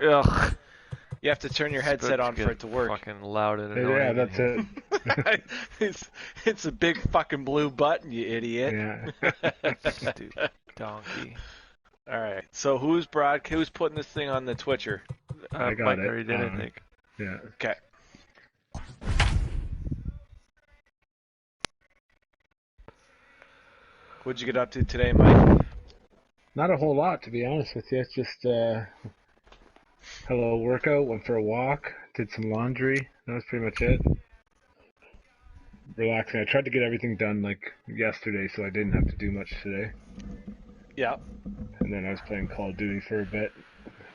Ugh. You have to turn your headset on for it to work. Fucking loud and annoying. Yeah, that's it. It's a big fucking blue button, you idiot. Yeah. Stupid donkey. All right. So who's putting this thing on the Twitcher? I got Mike it. already did, I think. Yeah. Okay. What'd you get up to today, Mike? Not a whole lot, to be honest with you. It's just had a little workout, went for a walk, did some laundry. That was pretty much it. Relaxing. I tried to get everything done like yesterday, so I didn't have to do much today. Yeah. And then I was playing Call of Duty for a bit,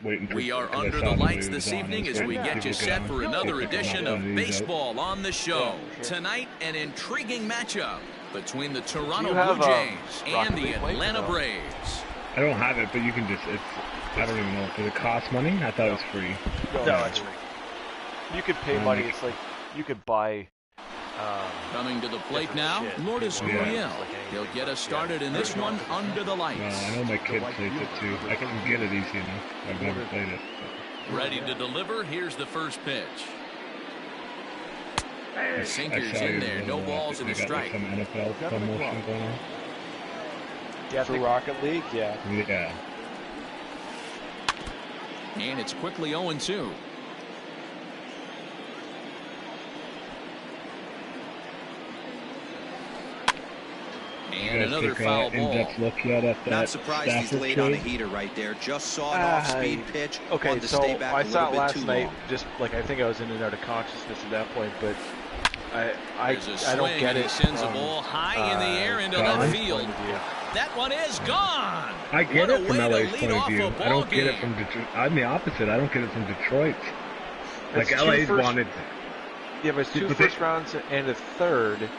waiting for. We are under the lights this evening as we get you set for another edition of Baseball on the Show. Tonight, an intriguing matchup between the Toronto Blue Jays and the Atlanta Braves. I don't have it, but you can just. I don't even know. Does it cost money? I thought it was free. No, it's free. You could pay money. It's like you could buy. Coming to the plate now, Lourdes Gurriel. He'll get us started in this one under the lights. I know my kid plays it too. I can get it easy enough. I've never played it. Ready to deliver. Here's the first pitch. The sinker's in there. No balls and a strike. Some NFL promotion going on. Yeah, for Rocket League, yeah. Yeah. And it's quickly 0-2. And another foul ball. Look yet at that. Not surprised he's laid on a heater right there. Just saw an off-speed pitch. Okay, so I saw it last night. Long. Just like I think I was in and out of consciousness at that point, but I don't get it. He sends a ball high in the air into left field. That one is gone. I get it from LA's point of view. I don't get it from Detroit. I'm the opposite. I don't get it from Detroit. Like LA's wanted. Yeah, but it's two first rounds and a third.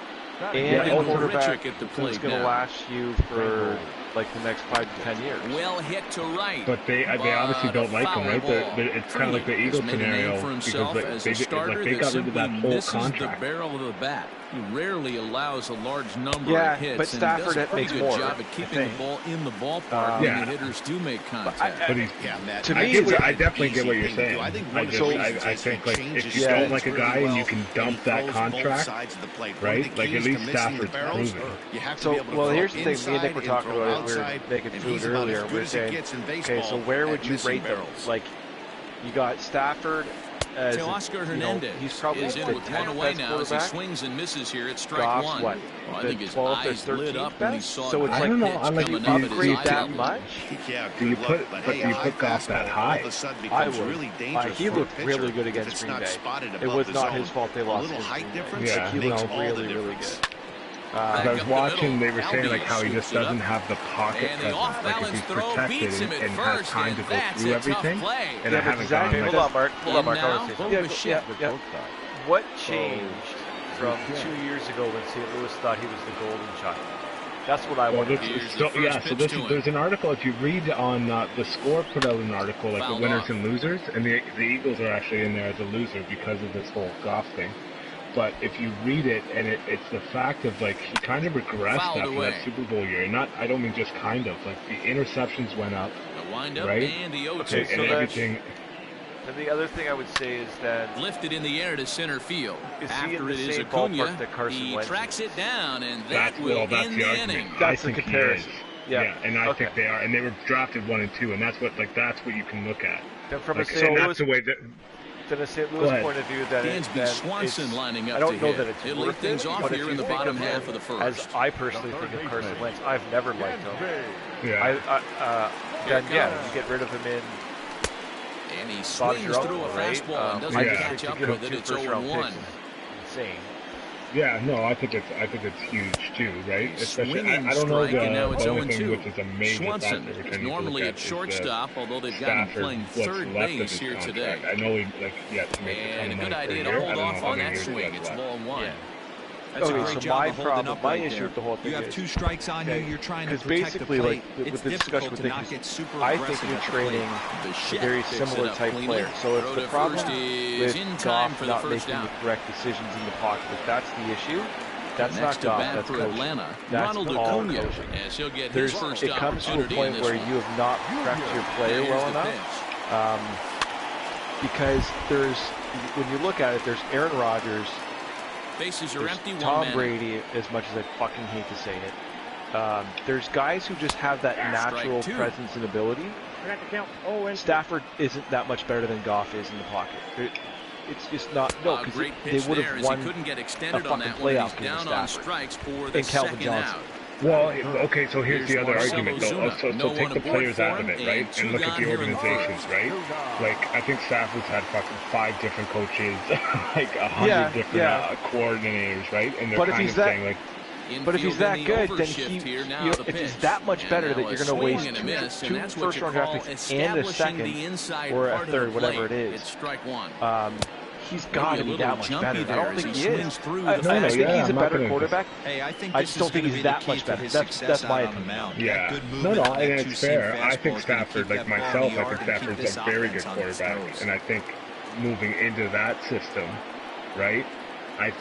And a quarterback that's going to last you for like the next 5 to 10 years. Well hit to right. But they obviously don't like him, right? It's kind of like the Eagles scenario because they got rid of that whole contract. The barrel of the bat. He rarely allows a large number of hits. But Stafford makes more. Job at keeping the ball in the ballpark when the hitters do make contact. I definitely get what you're saying. I think like if you don't like a guy and you can dump that contract, right? Like at least Stafford's proven. So well, here's the thing. Me and Nick were talking about it. We were making food earlier. We were saying, okay, so where would you rate them? Like you got Stafford. Oscar Hernandez he's probably is in with one away now as he swings and misses here at strike one. What? Well, I think his eyes lit up when he saw the I don't know. I like you upgrade that much. Do you put Goff that high? I would. He looked really good against Green Bay. It was not his fault they lost. Yeah, he looked really good. I was watching, they were saying like how he just doesn't have the pocket presence. Like if he's protected and has time to go through everything, and I haven't gone like... Hold on, Mark. What changed from 2 years ago when St. Louis thought he was the golden child? That's what I want to do. There's an article, if you read on The Score put out an article, like the winners and losers, and the Eagles are actually in there as a loser because of this whole Goff thing. But if you read it, and it's the fact of like he kind of regressed after that Super Bowl year. I don't mean just kind of. Like the interceptions went up, right? And the okay, so and everything. And the other thing I would say is that lifted in the air to center field. After it is Acuna, he tracks it down, and that will end the inning. That's the comparison. Yeah, and I think they are, and they were drafted 1 and 2, and that's what you can look at. Then from like, a St. Louis, the way that. From a St. Louis point of view, that Swanson lining up I don't know that it's worth things off here in the bottom half of the first. As I personally think of Carson Wentz, I've never liked him. Yeah. Then you get rid of him in. And he swings through a fastball and doesn't catch up with it. It's 0-1. Insane. Yeah, no, I think it's huge too, right? Especially, I don't know now it's 0-2. Which is a major Swanson is normally at shortstop, although they've got him playing third base here today. I know he yet to make and a good idea to hold off on that swing. It's ball one. Yeah. That's a great job of holding up right issue with the whole thing you have 2 strikes on you. You're trying to protect the plate. With the discussion with Nick, I think you're training a very similar type player. So if the problem with Goff not making the correct decisions in the pocket, if that's the issue, that's not Goff, that's coaching. That's all coaching. It comes to a point where you have not prepped your player well enough. because when you look at it, there's Aaron Rodgers, bases are empty, Tom Brady, as much as I fucking hate to say it. There's guys who just have that natural presence and ability. Stafford isn't that much better than Goff is in the pocket. It's just not. No, because they would have won a fucking playoff game with Stafford and Calvin Johnson. Well, okay, so here's the other argument, though. So take the players out of it, right? And look at the organizations, right? Like, I think Stafford's had fucking 5 different coaches, like 100 different coordinators, right? And they're kind of saying, like, but if he's that good, then if he's that much better that you're going to waste two first-round draft picks and a second or a third, whatever it is, he's got to be that much better. I don't think he is. I think he's a better quarterback. I just don't think he's that much better. That's my opinion. Yeah. No, and it's fair. I think Stafford, like myself, I think Stafford's a very good quarterback. And I think moving into that system, right, I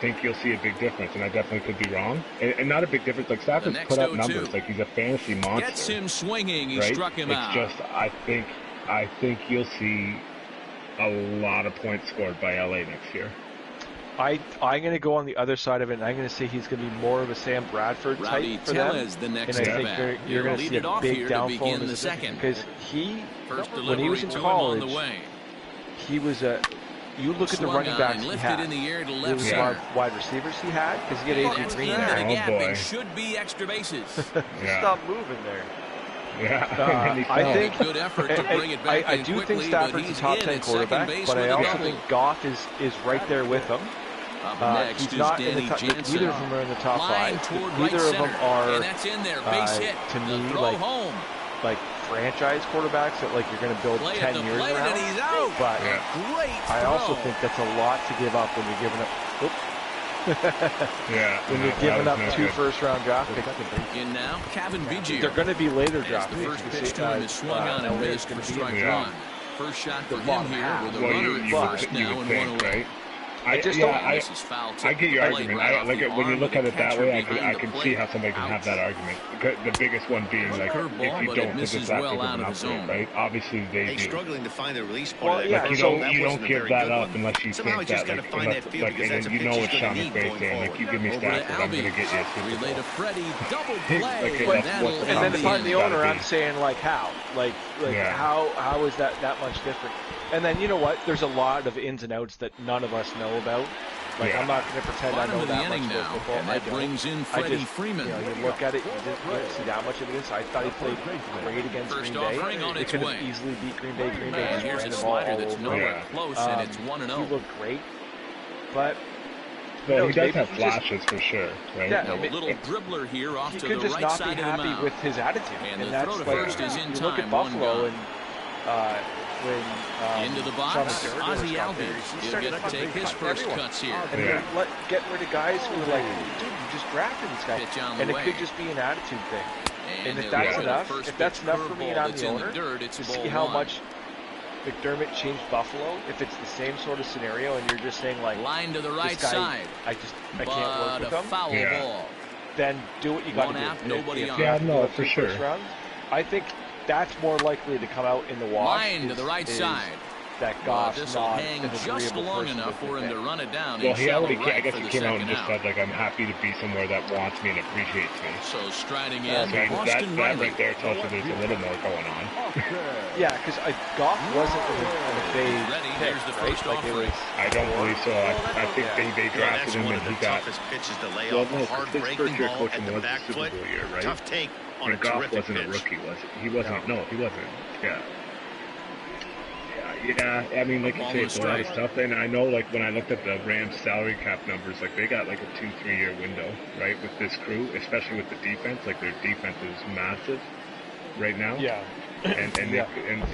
think you'll see a big difference, and I definitely could be wrong. And not a big difference. Like, Stafford's put up numbers. Like, he's a fantasy monster. Gets him swinging. He right? struck him out. It's just, I think you'll see a lot of points scored by LA next year. I'm going to go on the other side of it, and I'm going to say he's going to be more of a Sam Bradford type for them. The next and I think you're going to see a big downfall in the second. Because when he was in college, he was a... You look at the running backs he had. The wide receivers he had, because he had A.J. Green there. Oh boy! Should be extra bases. Stop moving there. Yeah, I think good effort to bring it back. I do think Stafford's a top 10 quarterback, but I also think Goff is right there with him. He's not in the top. Neither of them are in the top 5. Neither of them are, to me, like franchise quarterbacks that you're going to build 10 years around. But I also think that's a lot to give up when you're giving up. When you're giving up 2 first-round draft picks. In now, Kevin Biggio. They're going to be later draft picks. The first pitch to him is swung on and missed for strike 1. First shot for him here with a runner at first now and 1 away. Right? I get your argument. When you look at it that way, I can see how somebody can have that argument. The biggest one being if you don't put this out, right? Obviously they do. Struggling to find a release point. You don't give that up unless you think that, and then you know it's Sean McVay saying, you give me Stafford, I'm going to get you a Super Bowl. Relay to Freddie, double play. And then if I'm the owner, I'm saying how? How is that much different? And then, you know what? There's a lot of ins and outs that none of us know about. I'm not going to pretend I know that much about football. And that brings in Freddie Freeman. You look at it, you didn't see that much of this. I thought he played great against Green Bay. They could have easily beat Green Bay. Green Bay just ran the ball all over. Close, and it's 1-0. He looked great, but... Well, he does have flashes for sure, right? Yeah, a little dribbler here off to the right side of the mound. He could just not be happy with his attitude. And the throw to first is in time. You look at Buffalo and... into the box, Ozzie Albies. He'll get to take his first cuts here. And then get rid of guys who are like, dude, you just drafted this guy. And it could just be an attitude thing. And if that's enough for me and I'm the owner, to see how much McDermott changed Buffalo, if it's the same sort of scenario and you're just saying line to the right side, I can't work with him, foul ball. Then do what you got to do. Nobody on. Yeah, no, for sure. I think that's more likely to come out in the wash. Line to the right side. That Goff's this will hang just long enough for him to run it down. Well, he already, I guess he came out and just said, I'm happy to be somewhere that wants me and appreciates me. So striding in, that right there tells you there's a little more going on. Yeah, because Goff wasn't in a phase pick, right? I don't believe so. I think they drafted him and he got... Well, no, his first year coaching was the Super Bowl year, right? Tough take on a Goff wasn't a rookie, was it? He wasn't. No, he wasn't. Yeah, I mean, like you say, it's a lot of stuff. And I know, when I looked at the Rams salary cap numbers, they got a 2-3 year window, right, with this crew, especially with the defense. Their defense is massive right now. Yeah. And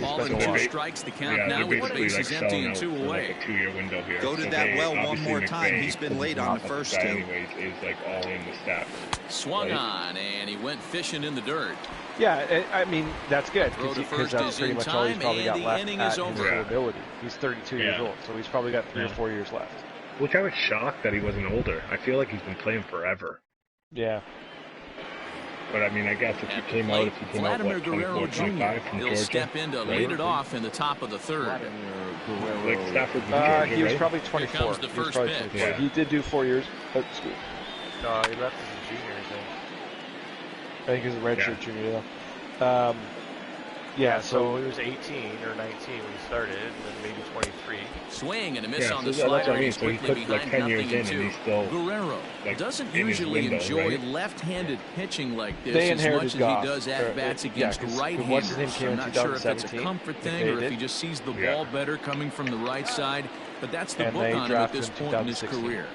Ball strikes the count now with bases empty and 2 away. A 2-year window here. Go to that well one more time. He's been late on the first two. Anyways, is all in the staff. Swung on, and he went fishing in the dirt. Yeah, I mean, that's good, because that's pretty much all he's probably got left at his ability. He's 32 years old, so he's probably got 3 or 4 years left. Which I was shocked that he wasn't older. I feel like he's been playing forever. Yeah. But I mean, I guess if you came out, Vladimir what, Guerrero 24, Jr. 25 from He'll Georgia, step in to right? lead it off in the top of the third. Like Stafford was Georgia, he was right? probably 24. Here comes the He was first probably pitch. 24. Yeah. He did do 4 years at school. No, he left as a junior, I think he was a redshirt junior though. Yeah, so he was 18 or 19 when he started, and then maybe 23. Swing and a miss Yeah, on so the that's what slider. I mean. He's So he quickly put like behind 10 years nothing in, two. and he's still Guerrero like, doesn't in his usually window, enjoy right? left-handed pitching like this They as much inherited as Goff. he does at bats against what's his name right-handers. came I'm in not sure if it's a 2017. comfort They thing or if did. he just sees the Yeah. ball better coming from the right side. But that's the And book they on him at drafted this him point in his 2016. career.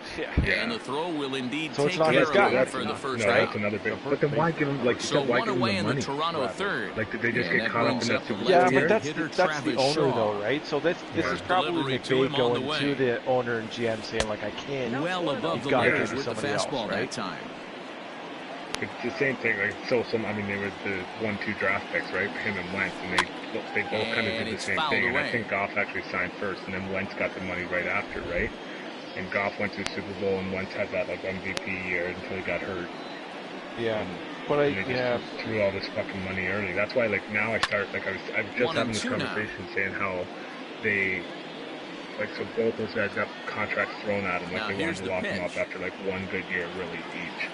Yeah. And the throw will indeed So it's take not care his of guy. him for the first No, that's out. another big. But then why give him, like you So said, why one give him away the in the money? Toronto third. Like, did they just And get that caught up brings in up that the Super Yeah, Bowl but year? that's hitter the Travis owner Shaw. though, right? So this Yeah. is probably Delivery to McVay him on the going way. to the owner and GM saying like, I can't. Well above You've the got to letters give with the somebody else, fastball that right? time. It's the same thing. Like, I mean, they were the 1-2 draft picks, right? Him and Wentz, and they both kind of And did the it's same fouled thing. And away. I think Goff actually signed first, and then Wentz got the money right after, right? And Goff went to the Super Bowl, and Wentz had that like MVP year until he got hurt. Yeah, And, but and they just threw all this fucking money early. That's why, like, now I start like I was just 1 having and this 2 now. conversation saying how they. Like, so both those guys got contracts thrown at them. Like, Now they here's wanted to the lock them pitch. up after, like, one good year, really, each.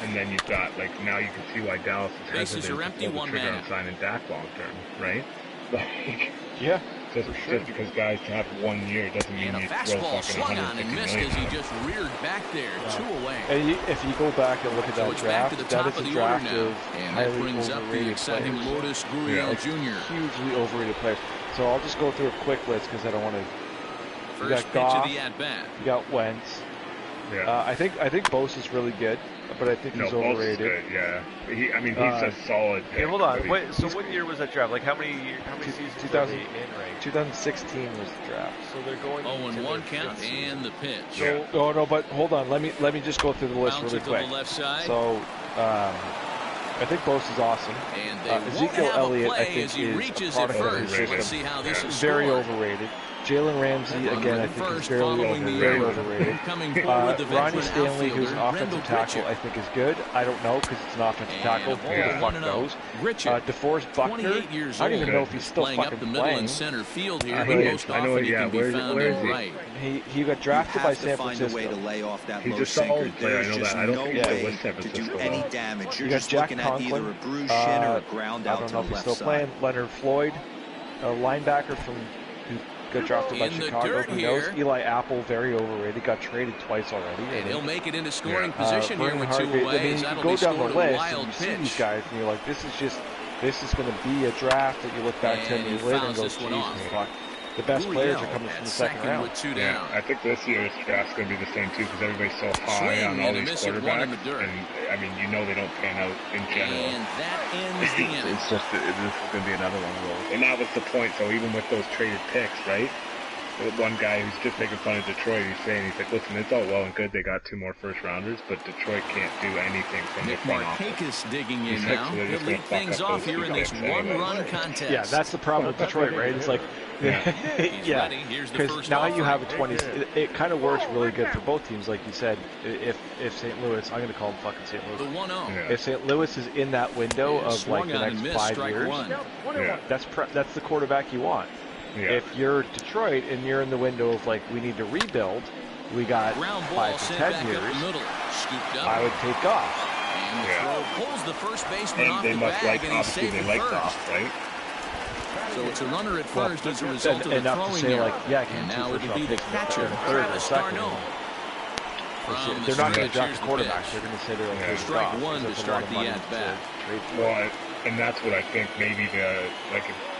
And then you've got, like, now you can see why Dallas is Bases hesitant are to empty, pull the one trigger man on out. signing Dak long term, right? Like, yeah. just because guys have 1 year doesn't mean And a you throw fastball fucking swung on and 150 missed million as he at 'em. just reared back there, 2 away. And if you go back and look at So that it's back to draft, the that top is of a the order draft now. of And that highly brings up the overrated exciting players. Lotus Gurriel Jr. Hugely overrated players. So I'll just go through a quick list because I don't want to. You First got pitch Goff, of the at-bat. you got Wentz. Yeah. I think Bose is really good, but I think he's Both is overrated. good, yeah. I mean, he's a solid pick. Hey, hold on. but Wait, so what year was that draft? Like, how many seasons were they in, right? 2016 was the draft. So they're going 0-1 count and the pitch. So, no, but hold on. Let me just go through the list Bounce really it to quick. the left side. So, I think Bose is awesome. And they won't Ezekiel have Elliott, a I play think, as he is reaches a it product of first. his Let's system. see how this is Very scored. overrated. Jalen Ramsey, again, I think is First very following the very error. overrated. Coming forward, the Ronnie veteran Stanley, who's outfielder, an offensive Rendell tackle, Grichuk. I think is good. I don't know because it's an offensive tackle. And Who a the ball, fuck 1-0. knows? Grichuk, DeForest Buckner, 28 years I don't even old, know if he's still playing up fucking the middle playing. and center field here. He is. Most I know often it, he yeah. can be Where found is in he? right. He got drafted by You have San to find a way Francisco. to lay off that He's low a solid sinker. player, I There's know just that. I don't no think he's way with San to do Francisco, any though. damage. You You're got just Jack looking at either a Conklin. bruised shin or a ground I out don't to know the if he's left still side. playing. Leonard Floyd, a linebacker who got drafted by In the Chicago. dirt Who knows? here. Eli Apple, very overrated. Got traded twice already. And he'll make it into scoring Yeah. position here Vernon with 2 Hargreaves. away. I mean, as you that'll go be down the scored a list and wild you see these pitch. guys, and you're like, this is going to be a draft that you look back 10 And he years later and fouls go, this one off. Jesus fuck. The best players are coming from at the second round. with 2 Yeah, down. I think this year's draft's going to be the same too because everybody's so high Swing on all and a these miss at one in quarterbacks, the dirt. and I mean, you know they don't pan out in general. And that ends the inning. It's just this is going to be another one of those. And that was the point. So even with those traded picks, right? The one guy who's just making fun of Detroit, he's like, listen, it's all well and good. They got 2 more first rounders, but Detroit can't do anything from Nick the front office. Markakis digging in He's now. actually He'll just lead gonna fuck things up off those here in this picks anyway. one-run contest. Yeah, that's the problem with Detroit, right? It's like, He's ready. Here's the because first now you offering. have a 20. It kind of works really good for both teams, like you said. If St. Louis, I'm going to call them fucking St. The Louis. 1-0. Yeah. If St. Louis is in that window of like Swung the on and next missed, 5 strike years, one. Yeah. that's the quarterback you want. Yeah. If you're Detroit and you're in the window of like we need to rebuild, we got Ground ball 5 to sent 10 back up years. the middle. Scooped up. I would take off. And the Yeah. throw pulls the first baseman And off they the must bag, like, and he's obviously, safe they at like first. Goff, right? So it's a runner at first as a result of the enough to throwing say error. like, yeah, I can And two now first it'll round be the picks, catcher, third or Travis second. Darno. From They're the not going to stretch, draft here's a the quarterback. pitch. They're going to say they're okay with Strike Goff, one to because that's a start lot of the money at-bat. to trade for. Well, and that's what I think maybe the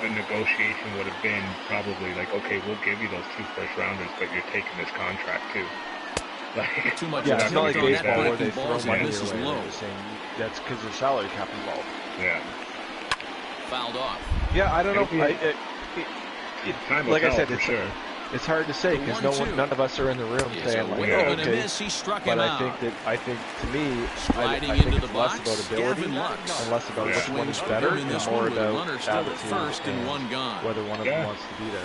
negotiation would have been probably like, okay, we'll give you those 2 first rounders, but you're taking this contract too. Like, Too much Yeah, it's not like attempt on that baseball where breaking they throw balls, money and this is away. low. They're just saying that's because there's salary cap involved. yeah. Fouled off. Yeah, I don't know. Time will Like I tell said, for sure. it's hard to say because none of us are in the room It's saying a like, wing oh, and a okay. miss. He struck But him I out. think to me, Sliding I into think the it's less box, about ability Gavin Lux. and less about Yeah. which one is Swings better, through in and this more one with a about runner still at attitude first and and one gone. whether one of Yeah. them wants to be there.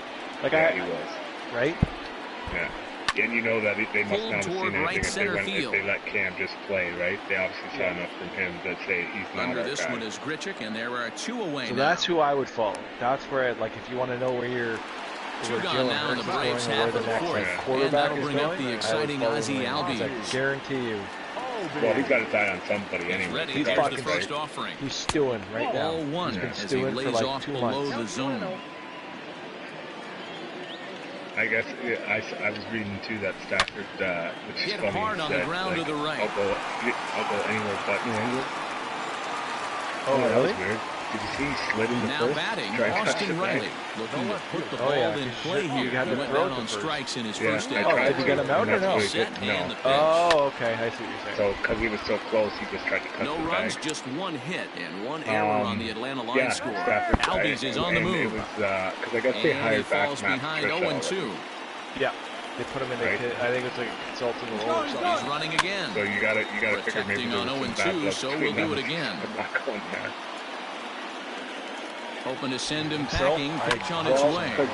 Like yeah, he was. Right? Yeah. And you know that they must not have seen anything right if they let Cam just play, right? They obviously saw enough from him that say he's not Under our this guy. one is Grichuk, and there are 2 away So now. that's who I would follow. That's where, like, if you want to know where you're... 2 gone now in the Braves half of the fourth. And that'll bring up the exciting Ozzie Albies. I guarantee you. Well, he's got his eye on somebody anyway. He's fucking the first offering. He's stewing right now. Ball 1 He's been as he stewing lays for like off 2 below months. the zone. I guess I was reading too that Stafford, which is Hit funny. hard on the ground to the right. I'll go anywhere but New England. Oh, that really? was weird. Did you see he slid in the Now first batting, strike? Austin Riley looking to put the ball in play here. He went down on strikes in his first I at tried did he get him out or no? Set and the pitch. Oh, okay. I see what you're saying. So, because he was so close, he just tried to cut No the runs, bag. just 1 hit and 1 error on the Atlanta line score. Stafford, Albies is on the move. It was, because I guess they And he hired back falls Matt behind Patricia 0-2. Yeah. They put him in Right. I think it's like a consultant role or something. He's running again. So you gotta figure maybe Protecting there on was some bad 0-2, blood so between we'll do them. it again. I'm not going there. Hoping to send him So, packing. Pitch on its well, way. because-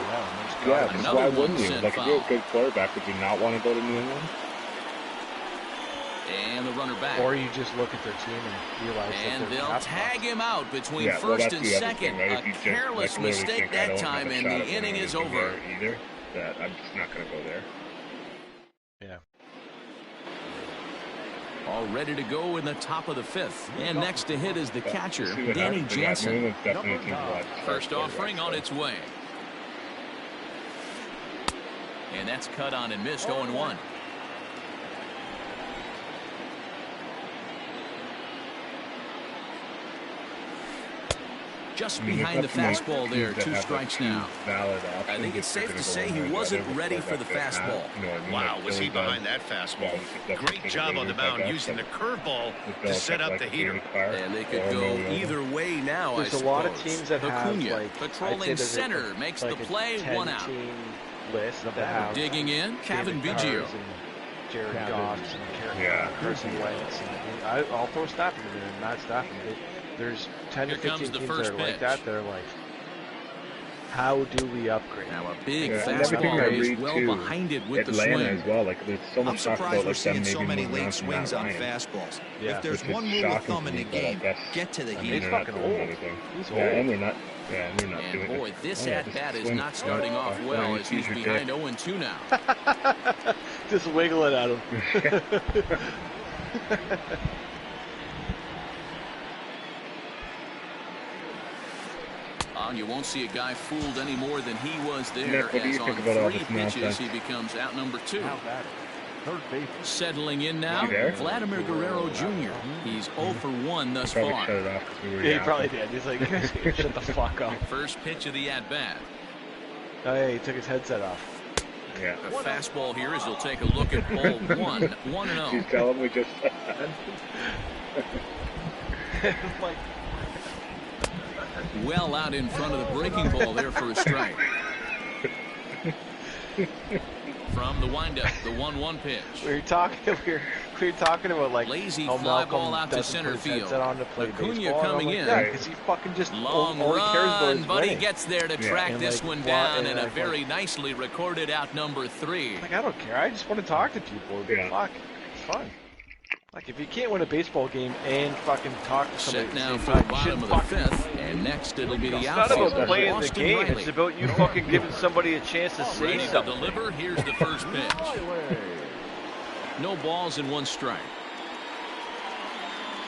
Yeah, because Another why one wouldn't you? sent Like, if you're a foul. good quarterback, would you not want to go to New England? And the runner back. Or you just look at their team and realize And that they're they'll cap tag spots. him out between Yeah, well, first that's and the other second. thing, right? A If you just, careless literally mistake think I that don't have time, a and shot the at inning winning is anything over. there either, that I'm just not going to go there. Yeah. All ready to go in the top of the 5th. And next to hit is the catcher, See what Danny happens. Yeah, New Jansen. England's definitely a team to watch. First offering on its way. And that's cut on and missed 0-1. Just behind the fastball there, 2 strikes now. I think it's safe to say he wasn't ready for the fastball. Wow, was he behind that fastball? Great job on the mound using the curveball to set up the heater. And they could go either way now, I There's suppose. a lot of teams that have, Acuna, like, I'd say patrolling there's center, makes like the play, 1 out. 10-team list that have Digging in, Kevin David Biggio. Carrs and Jared Goff and Yeah. Carson Wentz. And I'll throw Stafford in there and Matt Stafford. There's 10 Here to 15 comes the teams first that are like pitch. that. They're like, how do we upgrade? Now a big Yeah, and everything I fastball is read well too, behind it with Atlanta the swing. as well. Like there's so I'm much talk surprised about we're like them seeing so maybe many moving on late from swings Matt on Ryan. fastballs. Yeah. If there's Which is one rule of shocking thumb to in the me, but I game, guess- get to the I mean, heat. He's they're not fucking doing old. anything. He's Yeah, old. and they're not. Yeah, and they're not And doing boy, it. this Yeah, at-bat just is swing. not starting Oh, off oh, well oh, as he's use your behind dick. 0-2 now. Just wiggle it at him. You won't see a guy fooled any more than he was there. Nick, what do you as think on about all 3 this pitches, nonsense? he becomes out number 2. Third base. Settling in now, You there? Vladimir Guerrero Jr. He's 0 for 1 thus Probably far. shut it off because we were Yeah, he yapping. probably did. He's like, shut the fuck up. First pitch of the at-bat. Oh, yeah, he took his headset off. Yeah. A fastball here as he'll take a look at ball 1. 1-0. You tell him we just. Like, Well out in front of the breaking ball there for a strike. From the windup, the 1-1 pitch. we were talking about like Lazy how fly Malcolm ball out to doesn't center put his field. headset on to play Acuna baseball. And I'm coming like, in. yeah, because he fucking just Long all he cares about run, is but he winning. gets there to Yeah. track And, this like, one why- down and and a like, very nicely recorded out number 3. Like, I don't care. I just want to talk to people. Yeah. Fuck, it's fun. Like, if you can't win a baseball game and fucking talk to somebody Set at the now same for time, the you bottom shouldn't of the fucking- 5th, and next it'll be the It's not outfielder, about playing the Austin game. Riley. It's about you fucking giving somebody a chance to say Ready to something. deliver. Here's the first pitch. No balls and 1 strike.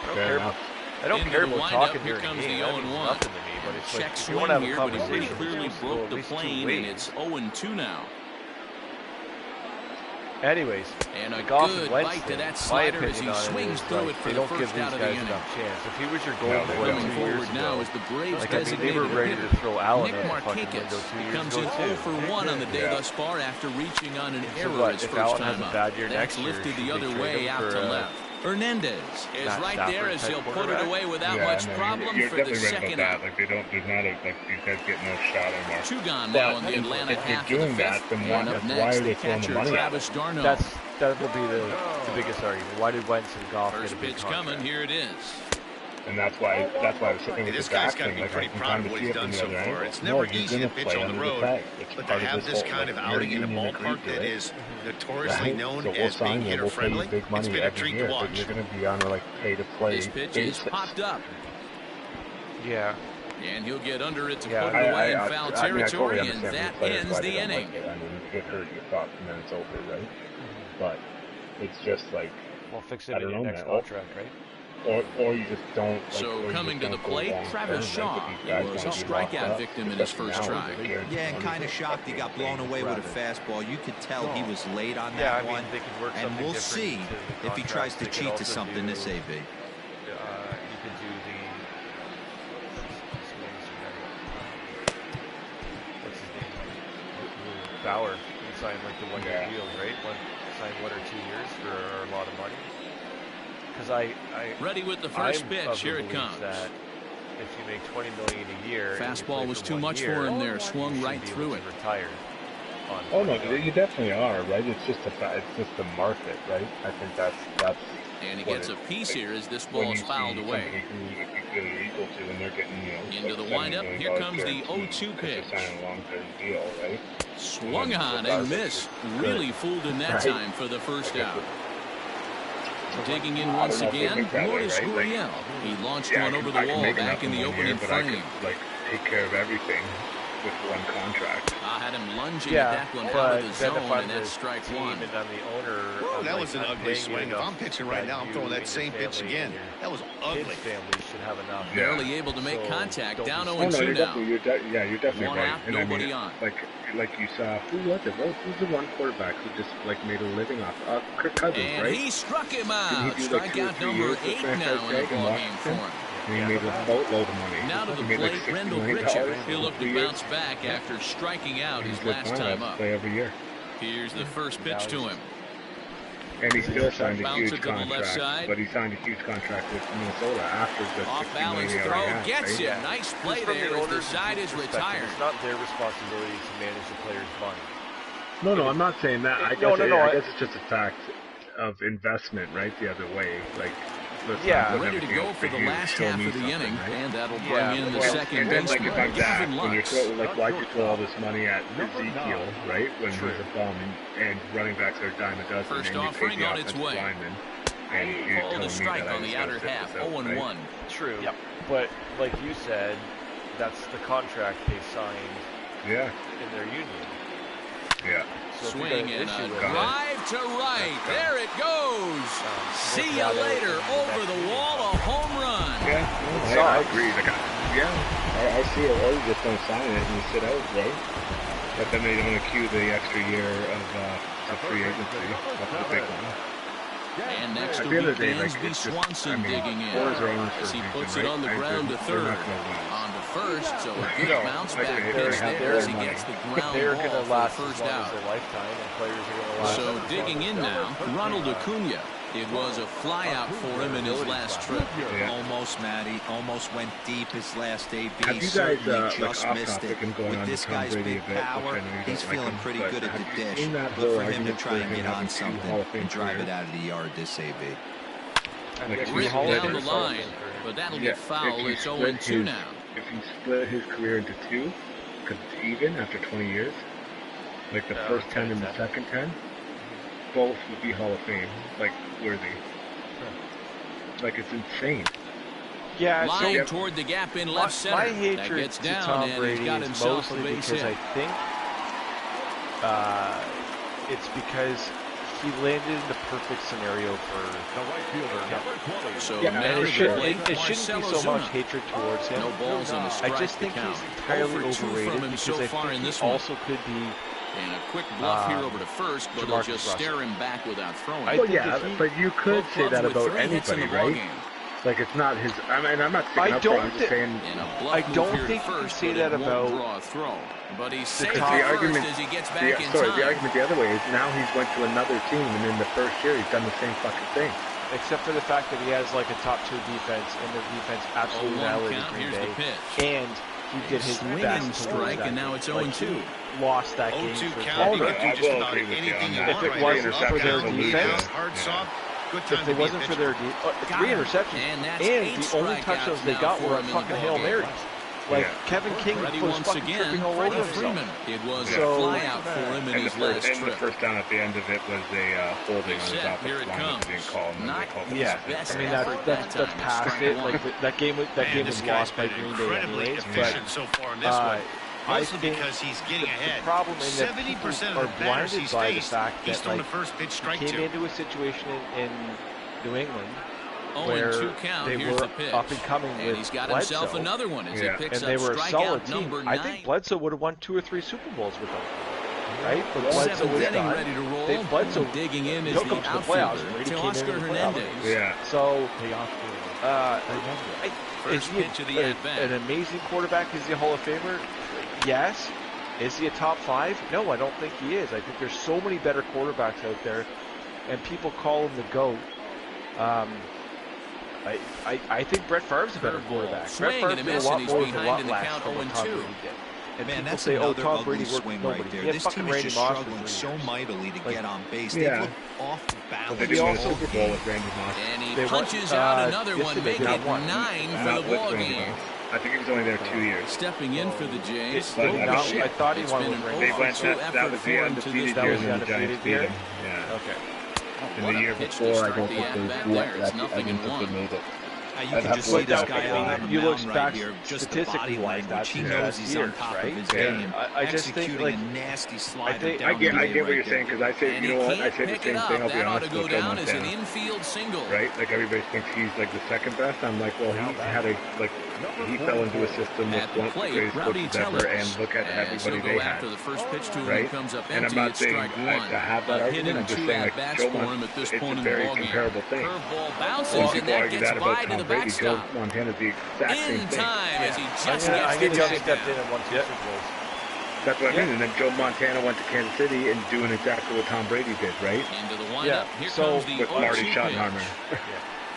I don't Fair care enough. I don't Into care the about windup, talking here during the comes game. the That means 0-1. nothing to me. But it's Check like, if you swing want to have a here, but he pretty conversation, clearly just go broke at the least 2 plane, ways. and it's 0-2 now. Anyways, And a Goff good and Wentz bite to thing, that my slider as opinion he on it swings is, through like, it for they the don't give first these out of the guys inning. enough chance. If he was your No, goal they player don't. 2 years Forward now ago, is the Braves like, I mean, they designated were ready hitter. to throw Allen Nick out the fucking Markakis. window 2 He years comes ago in too. 0 for 1 on the day Yeah. thus far after reaching on an So error what, his if first Allen time has a up. bad year That's next year, lifted the should other they way trade him out for, to left. Hernandez is Matt right Stafford there as type he'll put it quarterback? away without Yeah, much no, problem you're for the definitely right second about out. that. Like there's not these guys get no shot anymore. 2 gone Well, now on the Atlanta if you're half of the doing that, 5th. then And why up are next, they the throwing the catcher money at Travis d'Arnaud. That will be the biggest argument. Why did Wentz and Goff get a First big pitch contract? coming. Here it is. And that's why I was sitting with This the guy's back got to thing. be Like, pretty I can proud kind of of what see he's it from done the so other far. angle. It's No, never he's easy to gonna pitch play on the under road, tag. It's but to part of have his this whole, kind of like, outing in a union ballpark agreed to that it. is notoriously Right? known So we'll as being sign you. We'll pay you hitter-friendly, big money it's been a every treat year, to but watch. you're going to be on a, like, pay-to-play This pitch basis. is popped up. Yeah. And he'll get under it to Yeah, put it away in I foul mean, I territory, totally and understand that the players ends why the they don't inning. like it. I mean, you get hurt, you stop, and then it's over, right? But it's just like, We'll fix it I in don't your know, next man. contract, right? Or you just don't. Like, So coming to the plate, Travis Shaw. He was a strikeout victim in his first try. Yeah, and kind of shocked he got blown away with a fastball. You could tell he was late on Yeah, that I mean, one. they could work And something we'll different see into the if he tries to contract. They could cheat to also something do, this AB. You could do the... What's his name? Bauer. He signed like the one-year deals, right? Signed 1 or 2 years for a lot of money. Because Ready with the first pitch. Here it comes. That if you make $20 million a year, Fastball was too much for him there. Swung right through it. Retired. Oh no, you definitely are, right? It's just the market, right? I think that's. And he gets a piece here as this ball is fouled away. Into the windup. Here comes the 0-2 pitch. Deal, right? Swung on and missed. Really fooled him that time for the first out. Digging in once again, Lourdes Gurriel. He launched one over the wall back in the opening frame. Like, take care of everything with one contract. I had him lunging at that one out of the zone, and that's strike one. And I'm the owner. Ooh, that was an ugly swing. If I'm pitching right now, I'm throwing that same pitch again. That was ugly. His family should have enough. Barely able to make contact. Down 0-2 now. You're definitely One right. out, And nobody on. Like you saw, who was it? Who's the one quarterback who just like made a living off? Kirk Cousins, and right? he struck him out. Like Strikeout number 8 now in the ballgame for him. And he made a boatload of money. Now to the plate, Rendell Pritchard. He'll look to bounce back after striking out his last time up. Play every year. Here's the first pitch to him. And he still signed a huge Bouncer to the left contract, side. but he signed a huge contract with Minnesota after the Off balance throw, gets it. Nice play there as the side is retired. It's not their responsibility to manage the player's money. No, I'm not saying that. I guess it's just a fact of investment, right? The other way, like. Ready to go for the last half of the inning, right? And that'll bring in the second baseman, Gavin Lux. Why'd you throw all this money at Ezekiel, right? When he was a bum and running backs are a dime a dozen. First and offering on its way. Called a strike on the outer half, 0-1. Right? True. Yep. But like you said, that's the contract they signed. In their union. Yeah. So swing and a drive to right. There it goes. See you later. Over the wall, a home run. Yeah, I agree. I see it. Or you just don't sign it and you sit out, right? But then they don't accrue the extra year of free agency. That's the big one. And next to week, Dansby Swanson digging in as he puts it on the ground to third. On to first, so a good bounce back pitch there as he gets the ground ball for the first out. So digging in now, Ronald Acuna. It was a flyout for him in his last trip. Almost, Matty. Almost went deep his last AB. Have you guys just missed it. With this guy's big power, he's feeling pretty good at the dish. Good for him to try and get on something and drive it out of the yard this AB. Ripped down the line, but that'll get foul. It's 0-2 now. If you split his career into two, because it's even after 20 years, like the first 10 and the second 10, both would be Hall of Fame, like, worthy. Like, it's insane. Yeah, line toward the gap in left center. My hatred that gets down, to Tom and Brady he's got himself a base hit. I think it's because he landed in the perfect scenario for the right fielder. So it shouldn't be so much hatred towards him. No balls on the strike. I just think he's entirely overrated because so far I think in this he also could be. And a quick bluff here over to first, but he'll just stare him back without throwing. But you could say that about anybody, right? Like, it's not his. I mean, I'm not sticking up for him. I'm just saying. I don't think you can say that about. But he's safe the argument as he gets back in sorry, time. the argument the other way is now he's went to another team, and in the first year he's done the same fucking thing. Except for the fact that he has like a top 2 defense, and the defense absolutely annihilated Green Bay. And he did his best strike, and now it's 0-2. Lost that game. If it wasn't for their defense, If it wasn't for their 3 interceptions, and the only touchdowns they got were on fucking Hail Marys. Like, Kevin King was fucking tripping all over himself. It was a fly out for him in his last trip. And the first down at the end of it was a holding on his offensive line being called. I mean, that's past it. Like, that game was lost by Green Bay anyways. But so far in this one. I think because he's getting ahead. The problem is that people are blinded by the fact that he came into a situation in New England where they were up and coming with he's got Bledsoe, himself another one as he picks and they were a solid team. I 9. think Bledsoe would have won 2 or 3 Super Bowls with them, right? But Bledsoe was done. Bledsoe digging in took them to the playoffs. Brady came in the playoffs. Yeah. So, is he an amazing quarterback? Is he a Hall of Famer? Yes. Is he a top 5? No, I don't think he is. I think there's so many better quarterbacks out there, and people call him the GOAT. I think Brett Favre's a better quarterback. Brett Favre did a lot more with a lot less than what Tom Brady did. And people say, oh, Tom Brady worked with nobody. He had fucking Randy Moss for 3 years. So mightily to get on base. They look off balance. They won a Super Bowl with Randy Moss. And he punches out another one, making it 9 for the ball game. I think he was only there 2 years. Stepping in for the Jays. I thought he won with Randy Moss. That was the undefeated year when the Giants beat him. Yeah. Okay. In the year before, I don't think they made it. You can just see this guy on you look the back right here, just the statistically body language. that's He his knows best he's years, on top right? of his game. I just think, like, a nasty slide I get what you're saying, because I say, you know what, I say the same thing, I'll be honest, with Joe Montana. Right? Like, everybody thinks he's, like, the second best. I'm like, well, he had a, like, he fell into a system with one of the greatest coaches ever, and look at everybody they had. Right? And I'm not saying to have that argument, I'm just saying, like, Joe Montana, it's a very comparable thing. When people argue that about Tom Brady, Joe Montana's the exact same thing. I think Joe stepped in and won 2 Super Bowls. That's what I mean. And then Joe Montana went to Kansas City and doing exactly what Tom Brady did, right? Yeah. So with Marty Schottenheimer.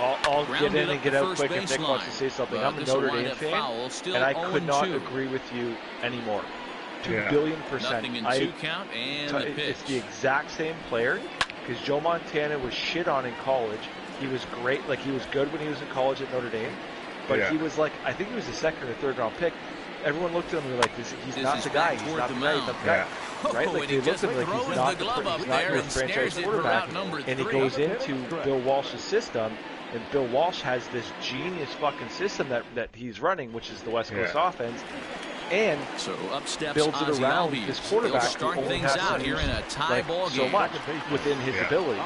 I'll get in and get out quick if Nick wants to say something. I'm a Notre Dame fan, and I could not agree with you anymore. 2 billion %. It's the exact same player, because Joe Montana was shit on in college. He was great. Like, he was good when he was in college at Notre Dame. But he was like, I think he was a 2nd or 3rd round pick. Everyone looked at him and were like, he's not the guy. He's not the guy. He's not the guy. Right? Like, they looked at him like, he's not your franchise quarterback. And he goes into Bill Walsh's system, and Bill Walsh has this genius fucking system that he's running, which is the West Coast offense. And builds it around this quarterback who only has so much within his ability.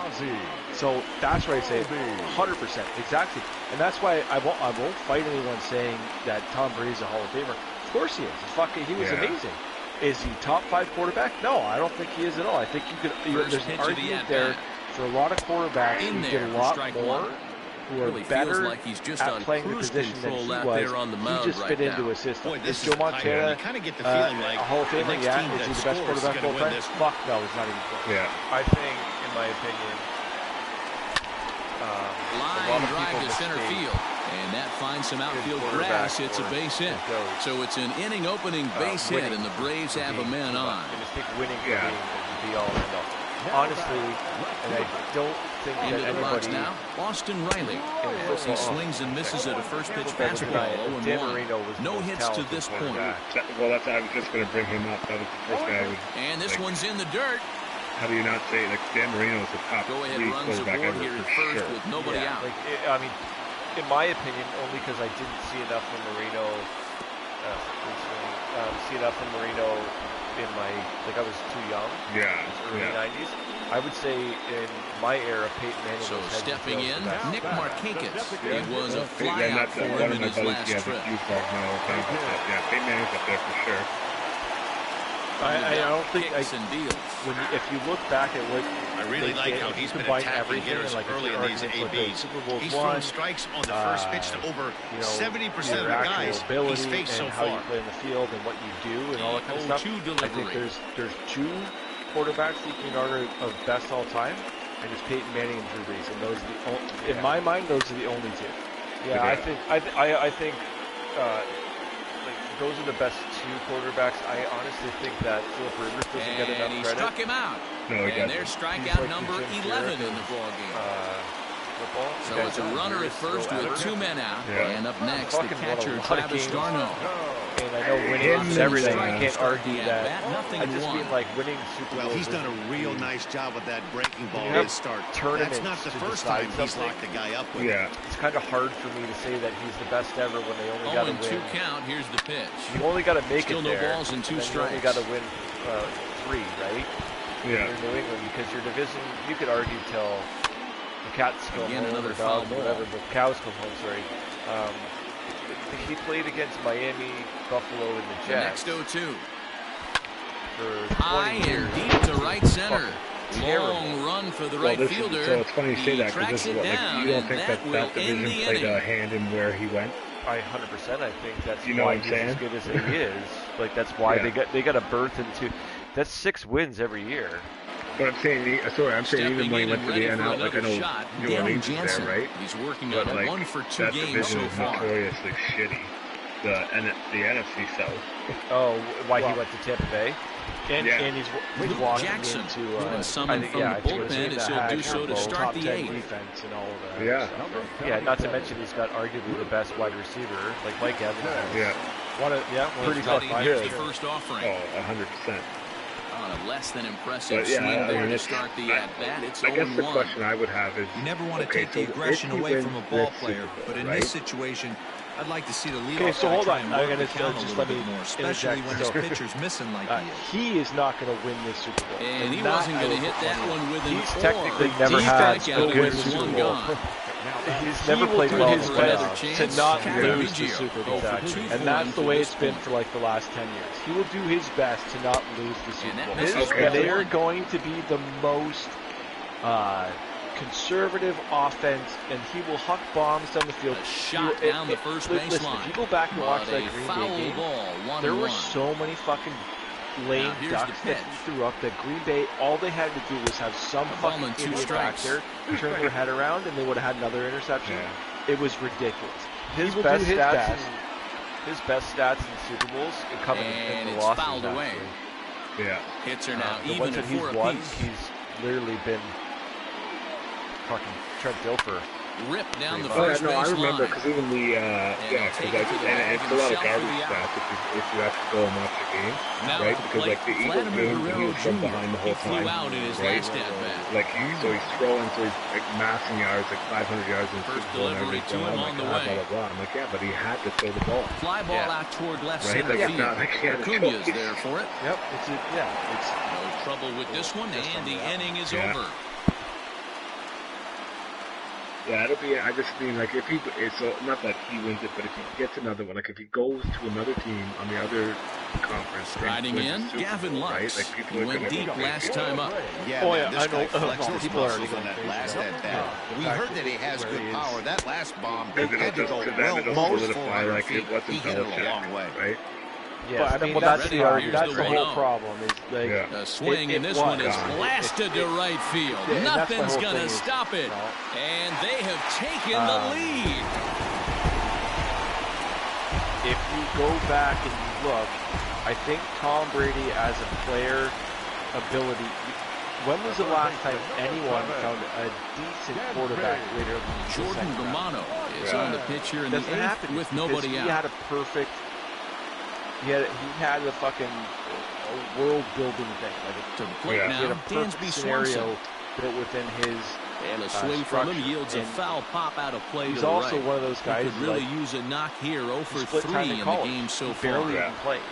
So that's why I say 100%, exactly. And that's why I won't fight anyone saying that Tom Brady's a Hall of Famer. Of course he is. He was amazing. Is he top 5 quarterback? No, I don't think he is at all. I think there's an argument there for a lot of quarterbacks who did a lot more, who are better at playing the position than he was. He just fit into a system. Is Joe Montana a Hall of Famer? Yeah. Is he the best quarterback of all time? Fuck no, he's not even close. Yeah. I think, in my opinion, line drive to center field, and that finds some outfield grass. It's a base hit. So it's an inning-opening base hit, and the Braves have a man on. And just think winning being the be-all and end-all. Honestly, and I don't think that anybody now, Austin Riley, as he swings and misses at a first pitch fastball, 0-1. No hits to this point. Well, I was just going to bring him up. That was the first guy I would. And this one's in the dirt. How do you not say, like, Dan Marino is the top 3 quarterback ever here for first sure. With nobody out. Like, I mean, in my opinion, only because I didn't see enough from Marino, in my, like, I was too young. Yeah. Early 90s. I would say in my era, Peyton Manning was stepping in, Nick Markakis. It was a flyout for him in his last trip. Peyton Manning's up there for sure. I don't think if you look back at what I really like how he's been attacking hitters early in these ABs. He's thrown strikes on the first pitch to over 70% of the guys he's faced so far. How you play in the field and what you do and all that kind of stuff. I think there's 2 quarterbacks that you can argue of best all time, and it's Peyton Manning and Drew Brees, and those are the in my mind, those are the only 2. Yeah, I think those are the best 2 quarterbacks. I honestly think that Philip Rivers doesn't get enough credit. He struck him out. No, and there's strikeout number 11 in the ballgame. football. So it's a runner at first with 2 men out. And up next, the catcher, Travis d'Arnaud. And I know winning is everything. I can't argue that. I just mean like winning Super Bowls. Well, he's done a real nice job with that breaking ball to start. Tournaments. That's not the first time he's locked the guy up with it. It's kind of hard for me to say that he's the best ever when they only got to win. 0-2 count. Here's the pitch. You only got to make Still it there. No balls and 2 strikes. You only got to win 3, right? Yeah. In New England, because your division, you could argue till the cats go home, another or dogs, foul whatever, the cows come home. Sorry. He played against Miami, Buffalo, and the Jets. The next 0-2. For 20 high years. and deep to right center. Long run for the right fielder. So it's funny you say that because this is what, down, you don't think that will division played a hand in where he went? I 100%. I think that's you know why what I'm he's saying? as good as he is. Like that's why they got a berth into. That's 6 wins every year. But I'm saying, I'm saying even when he went to the NL, like I know New Orleans is there, right? He's working but on like, 1 for 2 that games division so is far. notoriously shitty. The NFC South. Oh, why he went to Tampa Bay? And he's walking Jackson, into been summoned from the bullpen, as he'll do so to start the 8th. Defense and all of that. Yeah. Not to mention he's got arguably the best wide receiver, like Mike Evans. Pretty good. Here's the first offering. Oh, 100%. On a less than impressive swing there to start the at-bat. It's 0-1. I guess the question I would have is, you never want to take the aggression away from a ball player, but in this situation, I'd like to see the leadoff so hold on. I'm going to just let me more, especially when his pitcher's missing like he is. He is not going to win this Super Bowl. And he wasn't going to hit that one with an He's technically never had a good Super Bowl. He's never played well his best to not lose the Super Bowl. And that's the way it's been for like the last 10 years. He will do his best to not lose the Super Bowl. They are going to be the most conservative offense, and he will huck bombs down the field. A shot down the first baseline. If you go back and watch that Green Bay game, there were so many fucking lame ducks that he threw up that Green Bay, all they had to do was have some fucking idiot back there turn their head around, and they would have had another interception. It was ridiculous. His best stats in Super Bowls come in the losses. Fouled away. Hits are now even at 4 apiece. He's literally been fucking Trent Dilfer. Rip down the first I baseline. remember because even the because it's a lot of garbage stats if you actually go and watch the game, right? Because like the Eagles game, he was from behind the whole time, right? Like so he's throwing, so he's like massing yards, like 500 yards in first delivery to him on the way. I'm like, but he had to throw the ball. Fly ball out toward left center field. Acuña's there for it. Yep, it's no trouble with this one, and the inning is over. Yeah, it'll be. I just mean like if he, it's not that he wins it, but if he gets another one, like if he goes to another team on the other conference, riding in, Gavin Lux. Right? Like people went deep last time up. Yeah, this guy flexed his muscles on that last at bat. We heard that he has good power. That last bomb had to go well most 400 feet. He hit it a long way. Right? Yeah, I mean, that's the whole problem. Is like a swing, and this one is blasted to right field. Nothing's going to stop it. And they have taken the lead. If you go back and you look, I think Tom Brady as a player ability, when was the last time anyone found a decent quarterback later than Jordan Romano is on the pitch here in the 8th with nobody out. He had a perfect... He had a fucking world-building thing. Like to the plate now, Dansby scenario built within his and a swing from him yields a foul pop out of play. He's to the also right. one of those guys who could really use a knock here. 0 for 3 in the game so far. Barely even played.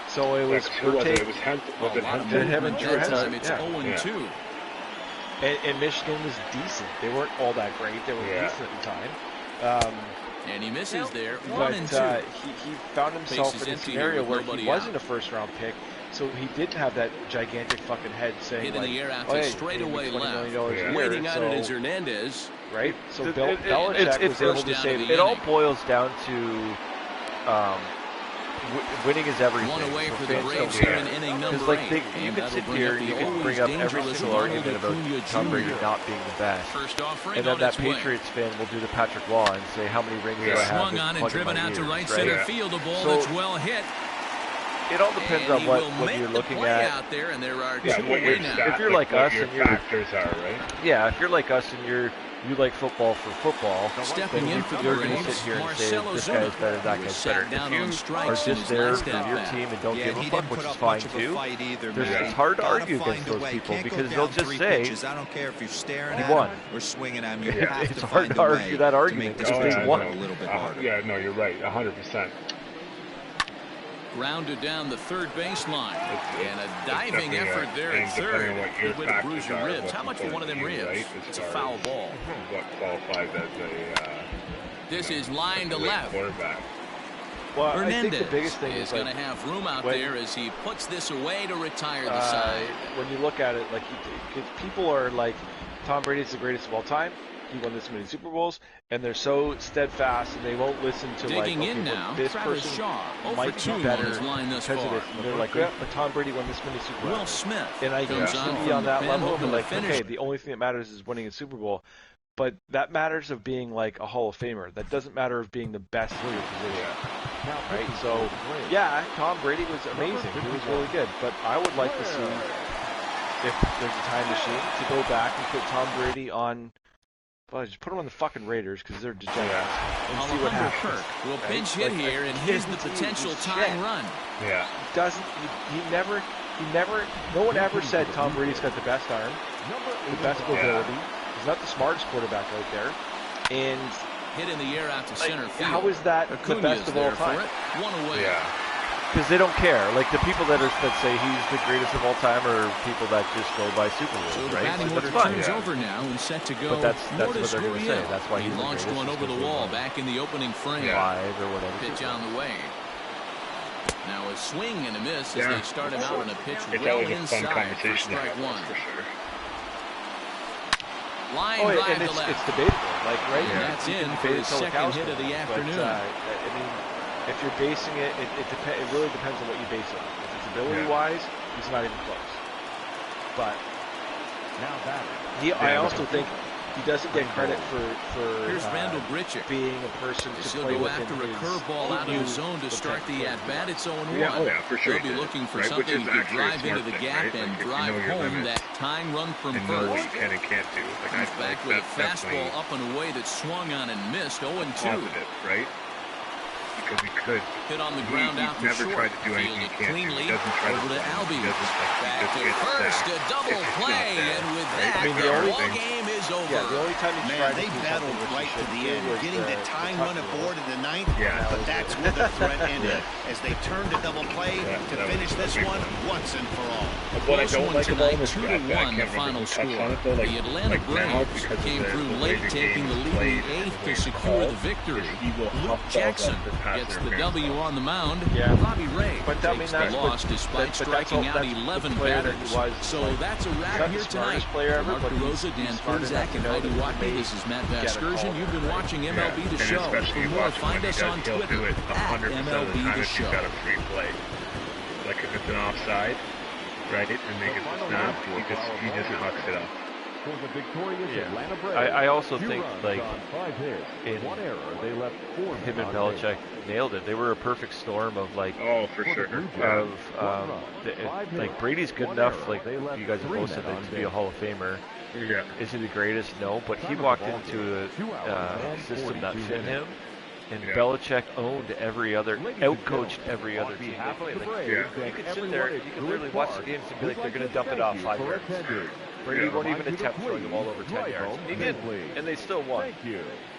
So it was It's 0-2. And Michigan was decent. They weren't all that great. They were decent at the time. And he misses there. But he found himself in a scenario where he wasn't a first-round pick, so he didn't have that gigantic fucking head saying, hitting the air out to straightaway left. Waiting out it is Hernandez. Right? So Belichick was able to say that it all boils down to winning is everything. One away for the Braves here in inning number 8. You can sit here and you can bring up every single argument about Tom Brady not being the best. And then that Patriots fan will do the Patrick Law and say, how many rings do I have? Swung on and driven out to right center field. A ball that's well hit. It all depends on what you're looking at. Out there, and there are if you're like us and your factors are, right? Yeah, if you're like us and you like football for football, stepping in for you're going to sit here and say this guy's better, that guy's better. If you are just there for your team and don't give a fuck, which is fine too, it's hard to argue against those people because they'll just say, I don't care if you're staring at won. Or swinging at me. It's hard to argue that argument because they won. A little bit harder. Yeah, no, you're right, 100%. Grounded down the third baseline. And a diving effort there at third. With a bruise your ribs. How much for one of them ribs? Right? It's a foul ball. What qualifies as a... this is line to left. Quarterback. Well, Hernandez I think the biggest thing is going to have room out there as he puts this away to retire the side. When you look at it, like, people are like, Tom Brady's the greatest of all time. He won this many Super Bowls, and they're so steadfast, and they won't listen to Digging like, in now, this Travis person Shaw, might be better because of this. And they're like, yeah, but Tom Brady won this many Super Bowls. Will Smith and I can be on that level, and like, okay, the only thing that matters is winning a Super Bowl. But that matters of being like a Hall of Famer. That doesn't matter of being the best in your position. Right? So, yeah, Tom Brady was amazing. He was really good. But I would like to see, if there's a time machine, to go back and put Tom Brady on. Well, just put him on the fucking Raiders because they're degenerates and see what happens. Will pinch hit here, and here's the potential tying run. Yeah. He never. No one ever said Tom Brady's got the best arm, the best mobility. He's not the smartest quarterback out there, and hit in the air out to center field. How is that the best of all time? One away. Yeah. Because they don't care. Like the people that say he's the greatest of all time are people that just go by Super Bowls, so the right? batting order turns over now and set to go. But that's what they're going to say. That's why he launched one over the wall back in the opening frame. 5 or whatever. Pitch on the way. Now a swing and a miss as they start him out on a pitch well inside for strike one. For sure. Line drive and to left. It's debatable. Like right now, that's in for his second hit of the afternoon. But, I mean, if you're basing it, it really depends on what you base it on. If it's ability-wise, he's not even close. But I also think he doesn't get credit for being a person to play go after a curveball out of the zone to start the at-bat. It's 0-1. For sure. He'll be looking for something he can drive into the gap and drive home that tying run from first. Know what you can and can't do. Comes back with a fastball up and away that swung on and missed. 0-2. Positive, right? Because he could. Hit on the ground out to never short. Tried to do anything he can't do. He doesn't try over to Albie. Back to first, a double play, and with that, the ball game is over. Yeah, the only time he tried they battled right to the end, getting the tying run aboard in the ninth. Yeah. But that's where the threat ended as they turned to double play to finish this one once and for all. What I don't like about him is 2-1 the final score. The Atlanta Braves came through late, taking the lead in the eighth to secure the victory. Luke Jackson gets the W on the mound. Robbie Ray takes the loss despite striking out 11 batters. So that's a wrap here tonight. Mark DeRosa, Dan Furzak, and Heidi Watkey. This is Matt Vasgersian. You've been watching MLB The Show. For more, find us on Twitter at MLB The Show. He's got a free play. Like if it's an offside, right, and they get the snap, he just hucks it up. I also think, like, in him and Belichick nailed it. They were a perfect storm of, like, for sure. Like, Brady's good enough, like, you guys have both said, to be a Hall of Famer. Yeah. Is he the greatest? No, but he walked into a system that fit him. And Belichick owned out-coached every other team. You could sit there, you could literally watch the games and be like, they're going to dump it off 5 yards. Brady won't even attempt throwing the ball over 10 yards. He did, and they still won.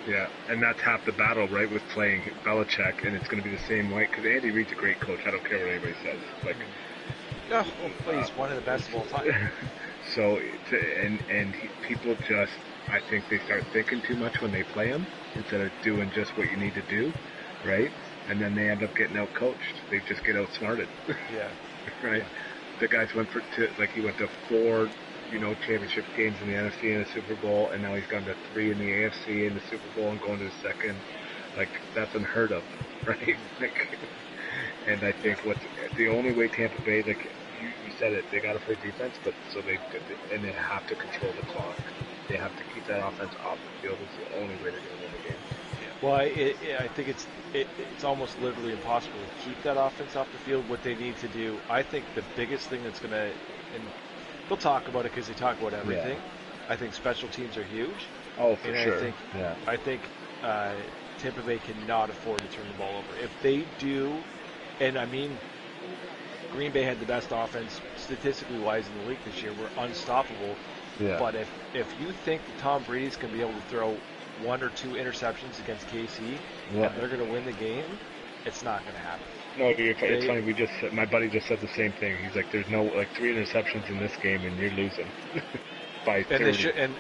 Yeah, and that's half the battle, right, with playing Belichick, and it's going to be the same way, because Andy Reid's a great coach. I don't care what anybody says. Like, he's one of the best of all time. So, people just, I think they start thinking too much when they play him, instead of doing just what you need to do, right? And then they end up getting out-coached. They just get outsmarted. Yeah. Right? The guys he went to 4, championship games in the NFC and the Super Bowl, and now he's gone to 3 in the AFC and the Super Bowl and going to the second. Like, that's unheard of, right? And I think the only way Tampa Bay, like you said it, they got to play defense, but they have to control the clock. They have to keep that offense off the field. It's the only way they're going to win the game. Well, I think it's almost literally impossible to keep that offense off the field. What they need to do, I think the biggest thing that's going to, and they'll talk about it because they talk about everything. Yeah. I think special teams are huge. Oh, for sure. I think Tampa Bay cannot afford to turn the ball over. If they do, and I mean, Green Bay had the best offense statistically wise in the league this year. We're unstoppable. Yeah. But if you think that Tom Brady's going to be able to throw 1 or 2 interceptions against KC and they're going to win the game, it's not going to happen. No, it's funny. My buddy just said the same thing. He's like, "There's no 3 interceptions in this game, and you're losing by 30." And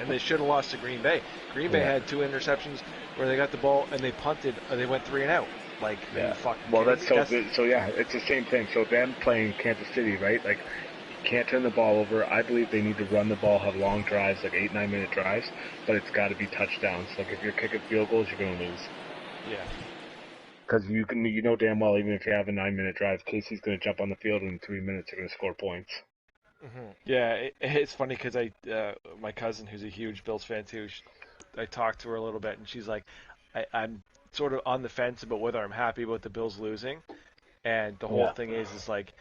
they should have lost to Green Bay. Green Bay had 2 interceptions where they got the ball and they punted. They went 3 and out. Like, well, it's the same thing. So them playing Kansas City, right? Like, can't turn the ball over. I believe they need to run the ball, have long drives, like 8-9 minute drives, but it's got to be touchdowns. Like, if you're kicking field goals, you're going to lose. Yeah. Because you know damn well, even if you have a 9-minute drive, Casey's going to jump on the field and in 3 minutes they're going to score points. Mm-hmm. Yeah, it's funny because my cousin, who's a huge Bills fan too, I talked to her a little bit, and she's like, I'm sort of on the fence about whether I'm happy about the Bills losing, and the whole thing is like,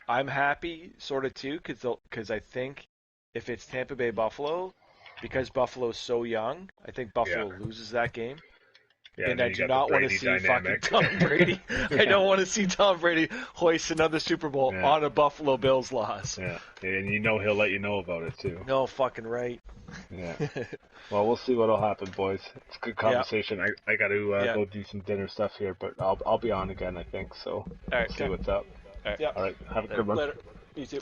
I'm happy sort of too because I think if it's Tampa Bay Buffalo, because Buffalo's so young, I think Buffalo loses that game. Yeah, and I do not want to see fucking Tom Brady. I don't want to see Tom Brady hoist another Super Bowl on a Buffalo Bills loss. Yeah, and he'll let you know about it too. No fucking right. Yeah. Well, we'll see what'll happen, boys. It's a good conversation. I got to go do some dinner stuff here, but I'll be on again, I think. So all right, see what's up. All right. All right. Have a good one. Later. You too.